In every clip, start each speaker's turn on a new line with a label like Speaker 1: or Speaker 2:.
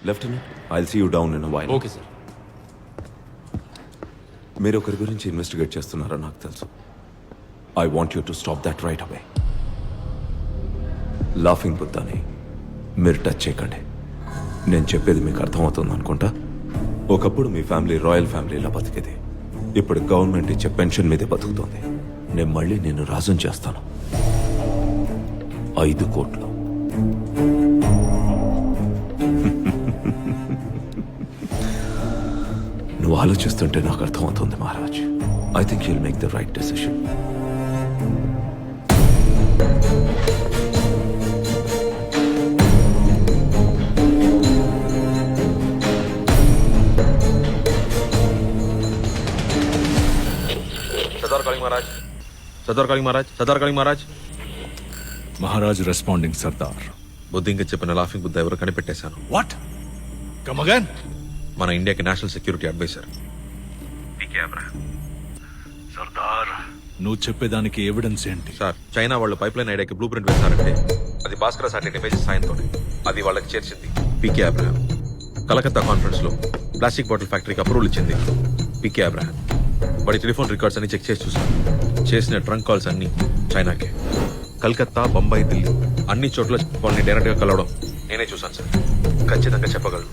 Speaker 1: Lieutenant I'll see you down in while.
Speaker 2: Okay sir.
Speaker 1: మీరు ఒకరి గురించి ఇన్వెస్టిగేట్ చేస్తున్నారో నాకు తెలుసు. I want you to stop that right away. Laughing బుద్ధాని మీరు టచ్ చేయకండి. నేను చెప్పేది మీకు అర్థమవుతుంది అనుకుంటా. ఒకప్పుడు మీ ఫ్యామిలీ రాయల్ ఫ్యామిలీలా బతికేది. ఇప్పుడు గవర్నమెంట్ ఇచ్చే పెన్షన్ మీదే బతుకుతోంది. నేను మళ్ళీ నేను రాజుని చేస్తాను. 5 కోట్లు. నువ్వు ఆలోచిస్తుంటే నాకు అర్థమవుతుంది Maharaj. I think you'll make the right decision.
Speaker 2: Sardar calling Maharaj.
Speaker 3: Maharaj responding Sardar.
Speaker 2: బుద్ధింకి చెప్పిన లాఫింగ్ బుద్ధ ఎవరు కనిపెట్టేశాను.
Speaker 3: వాట్? Come again.
Speaker 2: మన ఇండియాకి national security advisor PK Abraham.
Speaker 3: Sardar, నువ్వు చెప్పేదానికి ఎవిడెన్స్ ఏంటి?
Speaker 2: సార్, చైనా వాళ్ళు పైప్ లైన్ ఐడియాకి బ్లూ ప్రింట్ వేశారంటే అది భాస్కర సాటిలైట్ ఇమేజెస్ సాయంతోనే అది వాళ్ళకి చేర్చింది పీకే అబ్రహాం. కలకత్తా కాన్ఫరెన్స్ లో ప్లాస్టిక్ బాటిల్ ఫ్యాక్టరీకి అప్రూవల్ ఇచ్చింది పీకే అబ్రహాం. వాడి టెలిఫోన్ రికార్డ్స్ అన్ని చెక్ చేసి చూసాను. చేసిన ట్రంక్ కాల్స్ అన్ని చైనాకే. కలకత్తా, బొంబాయి, ఢిల్లీ అన్ని చోట్ల వాళ్ళని డైరెక్ట్ గా కలవడం నేనే చూసాను సార్. ఖచ్చితంగా చెప్పగలను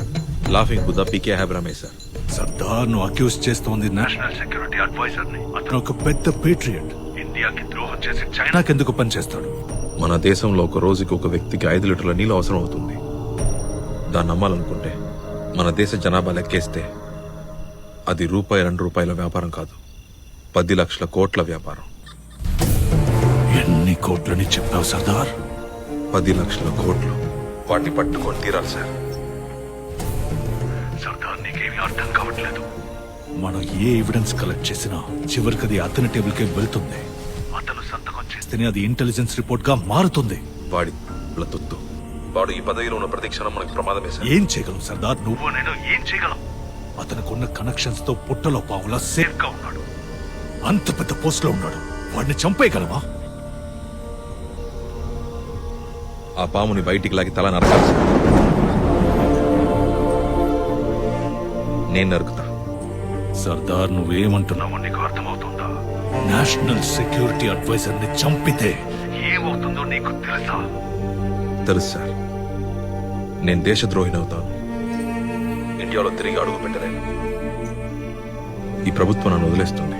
Speaker 2: లాఫింగ్ బుద్ధ పీకే అబ్రహామే సార్.
Speaker 3: సర్దార్, నువ్వు అక్యూజ్ చేస్తోంది నేషనల్ సెక్యూరిటీ అడ్వైజర్ ని. అతను ఒక పెద్ద పేట్రియట్. ఇండియాకి ద్రోహం చేసి చైనాకి ఎందుకు పనిచేస్తాడు?
Speaker 2: మన దేశంలో ఒక రోజుకి ఒక వ్యక్తికి 5 లీటర్ల నీళ్ళు అవసరం అవుతుంది. దాన్ని నమ్మాలనుకుంటే మన దేశ జనాభా లెక్కేస్తే అది ₹2 వ్యాపారం కాదు, 10 లక్షల కోట్ల వ్యాపారం.
Speaker 3: ఎన్ని కోట్లని చెప్పావు సర్దార్?
Speaker 2: 10 లక్షల కోట్లు. వాటిని పట్టుకొని తీరాలి సార్.
Speaker 3: సర్దార్, నీకేమీ అర్థం కావట్లేదు. మనం ఏ ఎవిడెన్స్ కలెక్ట్ చేసినా చివరికి అది అతని టేబుల్ కే వెళ్తుంది. అతను సంతకం చేస్తేనే అది ఇంటెలిజెన్స్ రిపోర్ట్ గా మారుతుంది.
Speaker 2: వాడి బ్లతుత్తు. వాడు ఈ పదవిలో ఉన్న ప్రతి క్షణం మనకు ప్రమాదమే సార్.
Speaker 3: ఏం చేయగలం సర్దార్? నువ్వు నేను ఏం చేయగలం? అతనుకున్న కనెక్షన్స్ తో పుట్టలో పావులా సేఫ్ గా ఉన్నాడు. అంత పెద్ద పోస్ట్ లో ఉన్నాడు. వాడిని చంపేయగలవా?
Speaker 2: ఆ పాముని బయటికి లాగి తల నరకాలి సార్. నేను నరుకుతా.
Speaker 3: సర్దార్, నువ్వేమంటున్నావు నీకు అర్థమవుతుందా? నేషనల్ సెక్యూరిటీ అడ్వైజర్ ని చంపితే ఏమవుతుందో నీకు తెలుసా?
Speaker 2: తెలుసు సార్. నేను దేశద్రోహిని అవుతాను. ఇండియాలో తిరిగి అడుగు పెట్టలేను. ఈ ప్రభుత్వం నన్ను వదిలేస్తుంది.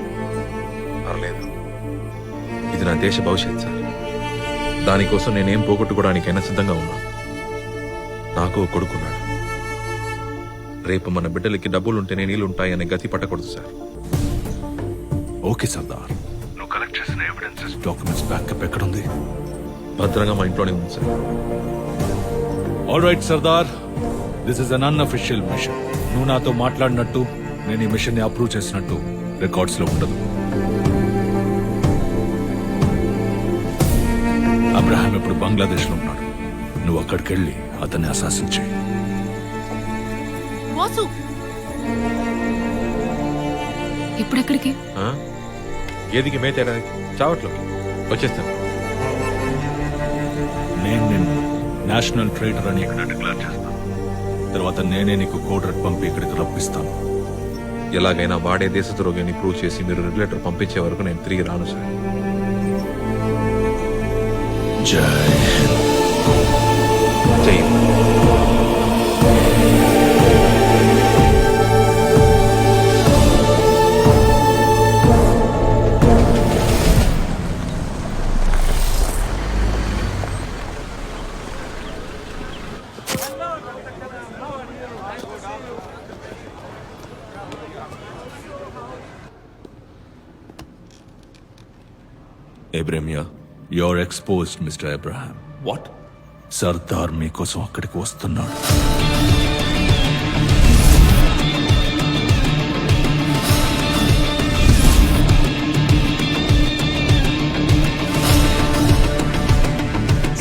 Speaker 2: పర్లేదు, ఇది నా దేశ భవిష్యత్ సార్. దానికోసం నేనేం పోగొట్టుకోవడానికైనా సిద్ధంగా ఉన్నాను. నాకు ఒక కొడుకున్నాడు. రేపు మన బిడ్డలకి డబ్బులుంటేనే నీళ్లుంటాయనే గతి పట్టకూడదు సార్.
Speaker 3: ఓకే సర్దార్, నువ్వు కలెక్ట్ చేసిన ఎవిడెన్సెస్, డాక్యుమెంట్స్ బ్యాకప్ ఎక్కడుంది?
Speaker 2: భద్రంగా మా ఇంట్లోనే ఉంది sir.
Speaker 3: All right Sardar, this is an unofficial mission. నువ్వు నాతో మాట్లాడినట్టు, నేను ఈ మిషన్ ని అప్రూవ్ చేసినట్టు రికార్డ్స్ లో ఉండదు. అబ్రహాం ఇప్పుడు బంగ్లాదేశ్ లో ఉన్నాడు. నువ్వు అక్కడికి వెళ్ళి అతన్ని అసాసిన్ చేయి.
Speaker 4: ఇప్పుడెక్కడికి?
Speaker 2: ఏదికి మేతేయడానికి చావట్లోకి వచ్చేస్తాను.
Speaker 3: నేను నిన్ను నేషనల్ ట్రేడర్ అని ఇక్కడ డిక్లేర్ చేస్తాను. తర్వాత నేనే నీకు కోడ్ రెడ్ పంపి ఇక్కడికి రప్పిస్తాను.
Speaker 2: ఎలాగైనా వాడే దేశద్రోగిని ప్రూవ్ చేసి మీరు రెగ్యులేటర్ పంపించే వరకు నేను తిరిగి రాను సార్.
Speaker 3: జై
Speaker 2: జై.
Speaker 1: Abraham,
Speaker 3: you're exposed mister Abraham.
Speaker 1: what?
Speaker 3: Sardar మీకోసం అక్కడికి వస్తున్నాడు.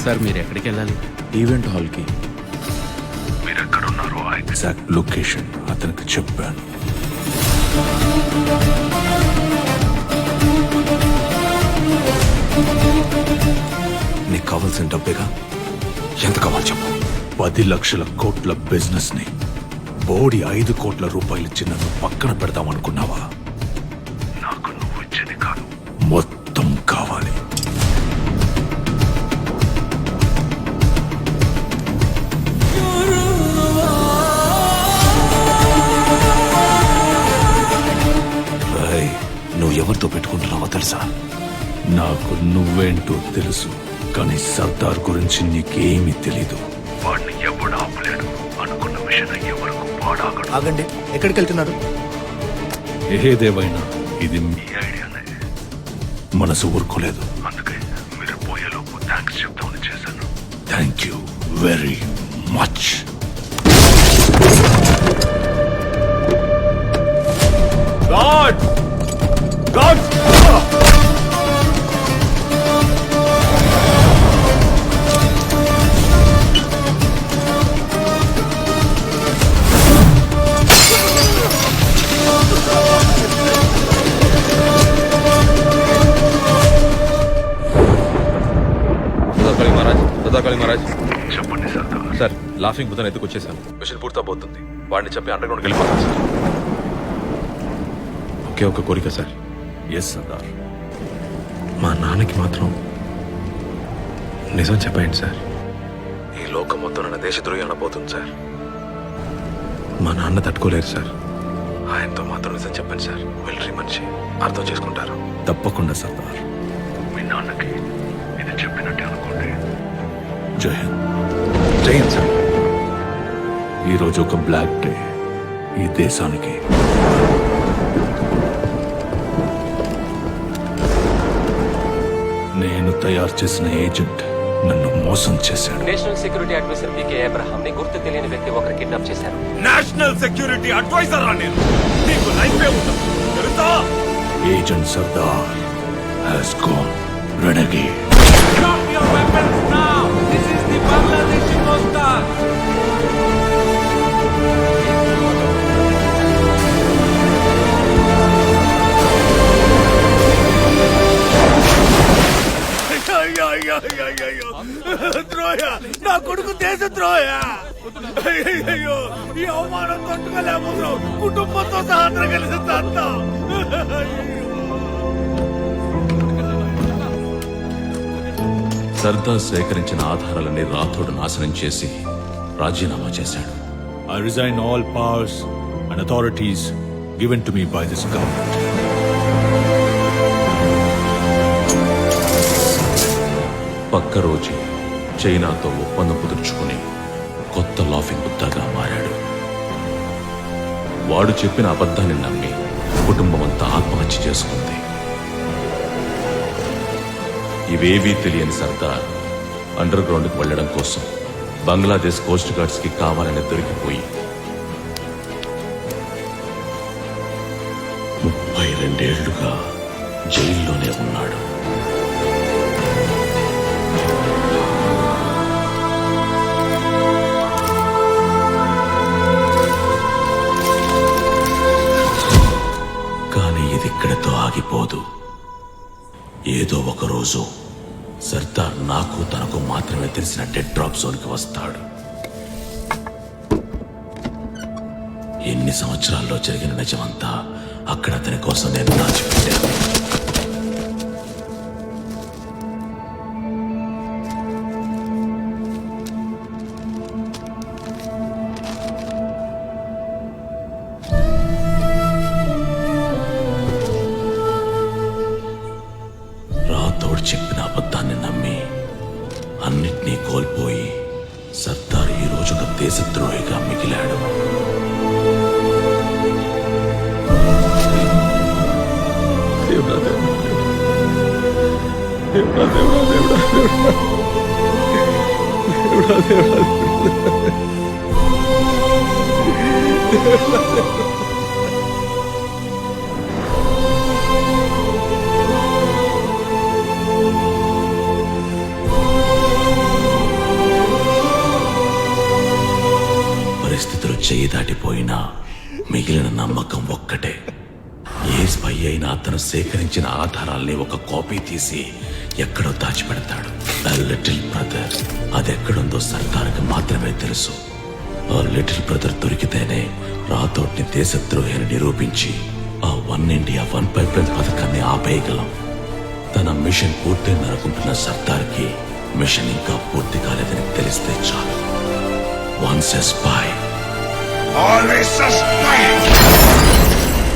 Speaker 5: సార్, మీరు ఎక్కడికి వెళ్ళాలి?
Speaker 1: ఈవెంట్ హాల్కి.
Speaker 3: మీరు ఎక్కడున్నారో ఆ ఎగ్జాక్ట్ లొకేషన్ అతనికి చెప్పాను.
Speaker 1: నీకు కావాల్సిన డబ్బేగా. ఎంత కావాలి చెప్పు.
Speaker 3: 10 లక్షల కోట్ల బిజినెస్ ని బోడి 5 కోట్ల రూపాయలు చిన్నను పక్కన పెడదామనుకున్నావా? నాకు నువ్వు ఇచ్చేది కాదు, మొత్తం కావాలి.
Speaker 1: నువ్వు ఎవరితో పెట్టుకుంటున్నావో తెలుసా?
Speaker 3: నాకు నువ్వేంటో తెలుసు, కానీ సర్దార్ గురించి నీకేమీ తెలీదు. వాడిని ఎవడు ఆపలేడు. అనుకున్న మిషన్ అయ్యే వరకు వాడాగడు.
Speaker 5: ఆగండి, ఎక్కడికి వెళ్తున్నారు?
Speaker 3: ఏదేవైనా ఇది మీ ఐడియానే. మనసు ఊరుకోలేదు, అందుకే మీరు పోయేలోపు థ్యాంక్స్ చెప్తామని చేశాను. Thank you very much. గాడ్ గాడ్
Speaker 2: సదాకాళి మహారాజ్.
Speaker 3: చెప్పండి సర్దార్.
Speaker 2: సార్, లాఫింగ్ బుద్ధని ఎత్తుకొచ్చేసాను. మిషన్ పూర్తవుతుంది. వాడిని చెప్పి అండర్ గ్రౌండ్కి వెళ్ళిపోతాను సార్. ఒకే ఒక కోరిక సార్.
Speaker 3: ఎస్ సర్దార్.
Speaker 2: మా నాన్నకి మాత్రం నిజం చెప్పండి సార్. ఈ లోకం మొత్తం నన్ను దేశద్రోహి అనబోతుంది సార్. మా నాన్న తట్టుకోలేరు సార్. ఆయనతో మాత్రం నిజం చెప్పండి సార్. మిలిటరీ మనిషి అర్థం చేసుకుంటారు.
Speaker 3: తప్పకుండా సర్దార్. మీ నాన్నకి ఇది చెప్పినట్టే అనుకోండి. జై హింద్.
Speaker 2: జై హింద్ సార్.
Speaker 3: ఈరోజు ఒక బ్లాక్ డే ఈ దేశానికి. నేను తయారు చేసిన ఏజెంట్ నన్ను మోసం చేశాడు.
Speaker 6: National security advisor PK Abraham ని గుర్తు తెలియని వ్యక్తి ఒకరు కిడ్నాప్ చేశారు.
Speaker 7: నేషనల్ సెక్యూరిటీ అడ్వైజర్ రా నేను. నీకు లైఫ్ ఉండదు తెలుసా?
Speaker 3: Agent Sardar has gone renegade.
Speaker 7: Drop your weapons now. This is the Bangladeshi Costa. ద్రోహ, నా కొడుకు దేశ ద్రోహ. అయ్యో, ఈ అవమానం తట్టుకోలేకపోతున్నావు. కుటుంబంతో సహా కలిసి అంతా.
Speaker 1: సర్దార్ సేకరించిన ఆధారాలన్నీ రాథోడ్ నాశనం చేసి రాజీనామా చేశాడు.
Speaker 3: I resign all powers and authorities given to me by this government.
Speaker 1: పక్క రోజు చైనాతో ఒప్పందం కుదుర్చుకుని కొత్త లాఫింగ్ బుద్ధగా మారాడు. వాడు చెప్పిన అబద్ధాన్ని నమ్మి కుటుంబం అంతా ఆత్మహత్య చేసుకుంది. ఇవేవీ తెలియని సర్దార్ అండర్ గ్రౌండ్కి వెళ్లడం కోసం బంగ్లాదేశ్ కోస్ట్ గార్డ్స్ కి కావాలని దొరికిపోయి 32 ఏళ్లుగా జైల్లోనే ఉన్నాడు. కానీ ఇది ఇక్కడితో ఆగిపోదు. ఏదో ఒక రోజు సర్దార్ నాకు తనకు మాత్రమే తెలిసిన డెడ్ డ్రాప్ జోన్కి వస్తాడు. ఎన్ని సంవత్సరాల్లో జరిగిన నిజమంతా అక్కడ అతని కోసం నేను దాచిపెట్టాను. రాథోడ్ చెప్పిన అబద్ధాన్ని నమ్మి అన్నిటినీ కోల్పోయి సర్దార్ ఈ రోజు ఒక దేశద్రోహిగా మిగిలాడు. పరిస్థితులు చేయి దాటిపోయినా మిగిలిన నమ్మకం ఒక్కటే,
Speaker 3: ఏ స్పై అయినా అతను సేకరించిన ఆధారాల్ని ఒక కాపీ తీసి ఎక్కడో దాచిపెడతాడు. ఆ లిటిల్ బ్రదర్ అదెక్కడుందో సర్దార్కి మాత్రమే తెలుసు. ఆ లిటిల్ బ్రదర్ దొరికితేనే రాథోడ్ని దేశద్రోహి అని నిరూపించి ఆ వన్ ఇండియా వన్ పైప్లైన్ పథకాన్ని ఆపేయగలం. తన మిషన్ పూర్తయిందనుకుంటున్న సర్దార్కి మిషన్ ఇంకా పూర్తి కాలేదని తెలిస్తే చాలు. వన్స్ ఎ స్పై
Speaker 7: ఆల్వేస్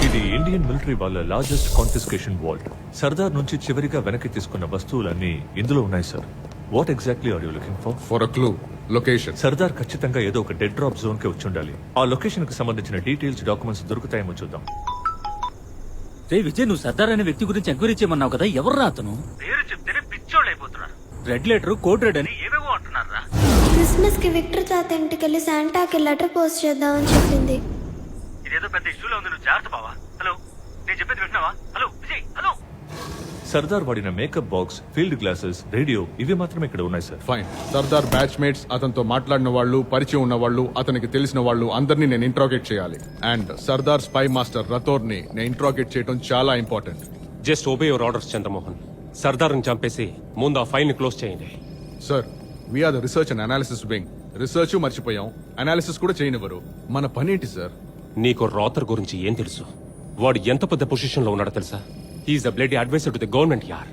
Speaker 5: ఇది ఇండియన్ మిలిటరీ వాళ్ళ లార్జెస్ట్ కాన్ఫిస్కేషన్ వాల్ట్. సర్దార్ నుంచి చివరిగా వెనక్కి తీసుకున్న వస్తువులన్నీ ఇందులో ఉన్నాయి sir. What exactly are you looking for?
Speaker 8: For a clue location.
Speaker 5: Sardar ఖచ్చితంగా ఏదో ఒక డెడ్ డ్రాప్ జోన్ కి వచ్చి ఉండాలి. ఆ లొకేషన్ కి సంబంధించిన డీటెయిల్స్, డాక్యుమెంట్స్ దొరుకుతాయేమో చూద్దాం.
Speaker 9: రే విజయ్, నువ్వు సర్దార్ అనే వ్యక్తి గురించి ఎంక్వైరీ చేయమన్నావు కదా, ఎవర్రా అతను?
Speaker 10: పేరు చెప్తేనే పిచ్చోళ్ళైపోతున్నారు.
Speaker 9: రెడ్ లెటర్, కోడ్ రెడ్ అని
Speaker 10: ఏవేవో అంటున్నారా?
Speaker 11: క్రిస్మస్ కి విక్టర్ తాత ఇంటికి వెళ్ళి శాంటాకి లెటర్ పోస్ట్ చేద్దామని చెప్పింది.
Speaker 10: ఇదేదో పెద్ద ఇష్యూలో ఉంది, నువ్వు జాగ్రత్త బావా. హలో, నేను చెప్పేది వింటున్నావా? Hello Vijay, hello.
Speaker 5: సర్దార్ వాడిన makeup box, field glasses, radio ఇవి మాత్రమే ఇక్కడ ఉన్నాయి sir.
Speaker 8: Fine. Sardar batch mates, అతనితో మాట్లాడిన వాళ్ళు, పరిచయం ఉన్న వాళ్ళు, అతనికి తెలిసిన వాళ్ళు అందరినీ నేను ఇంట్రాగేట్ చేయాలి. And Sardar spy master Rathore ని నేను ఇంట్రాగేట్ చేయడం చాలా important.
Speaker 6: Just obey your orders Chandramohan. సర్దార్ని చంపేసి ముందు ఆ ఫైల్ ని క్లోజ్ చేయండి.
Speaker 8: Sir, we're the research and analysis wing. Research మర్చిపోయాం, అనాలిసిస్ కూడా చేయనివ్వరు. మన పనేంటి సార్?
Speaker 6: నీకు రాథర్ గురించి ఏం తెలుసు? వాడు ఎంత పెద్ద పొజిషన్ లో ఉన్నాడో తెలుసా? He's the bloody advisor to the government యార్.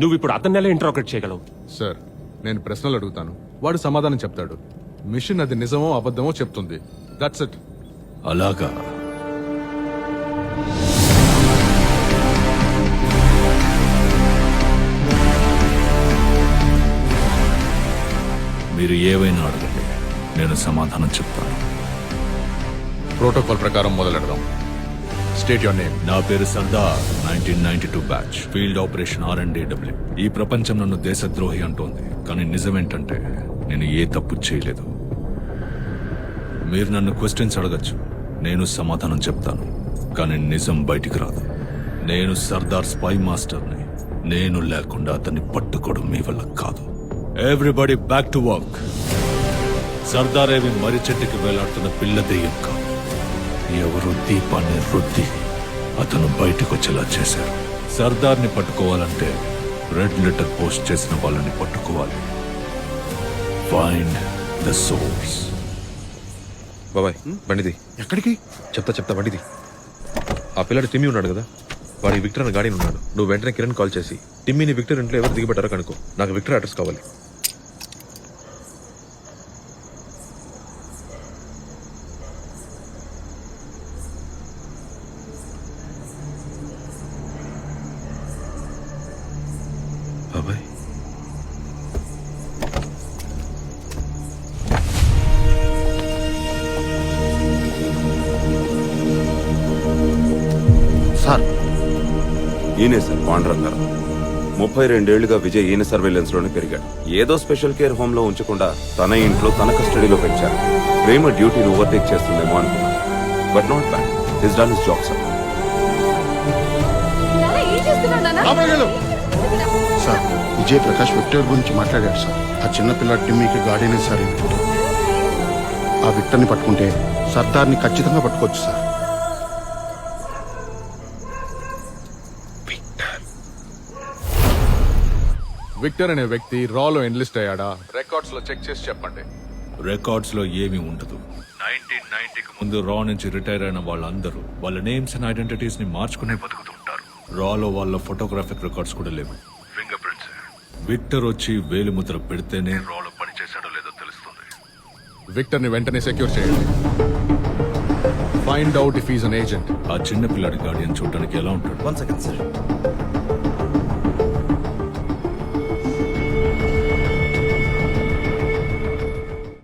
Speaker 6: నువ్వు ఇప్పుడు అతన్ని ఎలా ఇంట్రాగేట్ చేయగలవు?
Speaker 8: సార్, నేను ప్రశ్నలు అడుగుతాను, వాడు సమాధానం చెప్తాడు. మిషన్ అది నిజమో అబద్ధమో చెప్తుంది. That's it.
Speaker 3: అలాగా? మీరు ఏవైనా అడగండి, నేను సమాధానం చెప్తాను.
Speaker 8: ప్రోటోకాల్ ప్రకారం మొదలెడదాం. State your name.
Speaker 3: నా పేరు Sardar, 1992 batch, field operation R&AW. ఈ ప్రపంచం నన్ను దేశద్రోహి అంటోంది, కానీ నిజమేంటంటే నేను ఏ తప్పు చేయలేదు. మీరు నన్ను క్వశ్చన్స్ అడగచ్చు, నేను సమాధానం చెప్తాను, కానీ నిజం బయటికి రాదు. నేను సర్దార్ స్పై మాస్టర్ని. నేను లేకుండా అతన్ని పట్టుకోవడం మీ వల్ల కాదు. Everybody back to work. Sardar ఏవి మర్రి చెట్టుకి వేలాడుతున్న పిల్ల దెయ్యం కాదు. ఎవరు దీపాన్ని రుద్ది అతను బయటకు వచ్చేలా చేశారు. సర్దార్ని పట్టుకోవాలంటే రెడ్ లెటర్ పోస్ట్ చేసిన వాళ్ళని పట్టుకోవాలి. Find the source.
Speaker 2: బాబాయ్ బండిది.
Speaker 7: ఎక్కడికి?
Speaker 2: చెప్తా బండిది. ఆ పిల్లడు టిమ్మీ ఉన్నాడు కదా, వాడి విక్టర్ అనే గాడి ఉన్నాడు. నువ్వు వెంటనే కిరణ్ కాల్ చేసి టిమ్మీని విక్టర్ ఇంట్లో ఎవరు దిగబెట్టారో కనుకో. నాకు విక్టర్ అడ్రస్ కావాలి. బాబాయ్
Speaker 7: సార్,
Speaker 1: ఈయనే సార్ పాండురంగారావు. 32 ఏళ్లుగా విజయ్ ఈయన సర్వేలెన్స్ లోనే పెరిగాడు. ఏదో స్పెషల్ కేర్ హోమ్ లో ఉంచకుండా తన ఇంట్లో తన కస్టడీలో పెంచారు. ప్రేమ డ్యూటీని ఓవర్టేక్ చేస్తుందేమో అనుకున్నాను, but not bad. His done his job sir.
Speaker 7: Sir, Vijay Prakash Victor గురించి మాట్లాడాడు సార్. ఆ చిన్న పిల్ల టిమ్మీకి గార్డెనే సార్ ఈ విక్టర్. ఆ విక్టర్ని పట్టుకుంటే సర్దార్ని ఖచ్చితంగా పట్టుకోవచ్చు సార్.
Speaker 8: విక్టర్ అనే వ్యక్తి రాలో ఎన్లిస్ట్ అయ్యాడా? రికార్డ్స్ లో చెక్ చేసి చెప్పండి.
Speaker 3: రికార్డ్స్ లో ఏమీ ఉండదు. 1990కి ముందు రా నుంచి రిటైర్ అయిన వాళ్ళందరూ వాళ్ళ నేమ్స్ అండ్ ఐడెంటిటీస్ ని మార్చుకునే బతుకుతుంటారు. రాలో వాళ్ళ ఫోటోగ్రాఫిక్ రికార్డ్స్ కూడా లేవు. Finger prints. విక్టర్ వచ్చి వేలిముద్ర పెడితేనే రాలో పనిచేశాడో లేదో తెలుస్తుంది.
Speaker 8: విక్టర్ ని వెంటనే సెక్యూర్ చేయండి. Find out if is an agent.
Speaker 3: ఆ చిన్న పిల్లాడి గార్డియన్ చూడడానికి ఎలా ఉంటాడు?
Speaker 9: One second sir.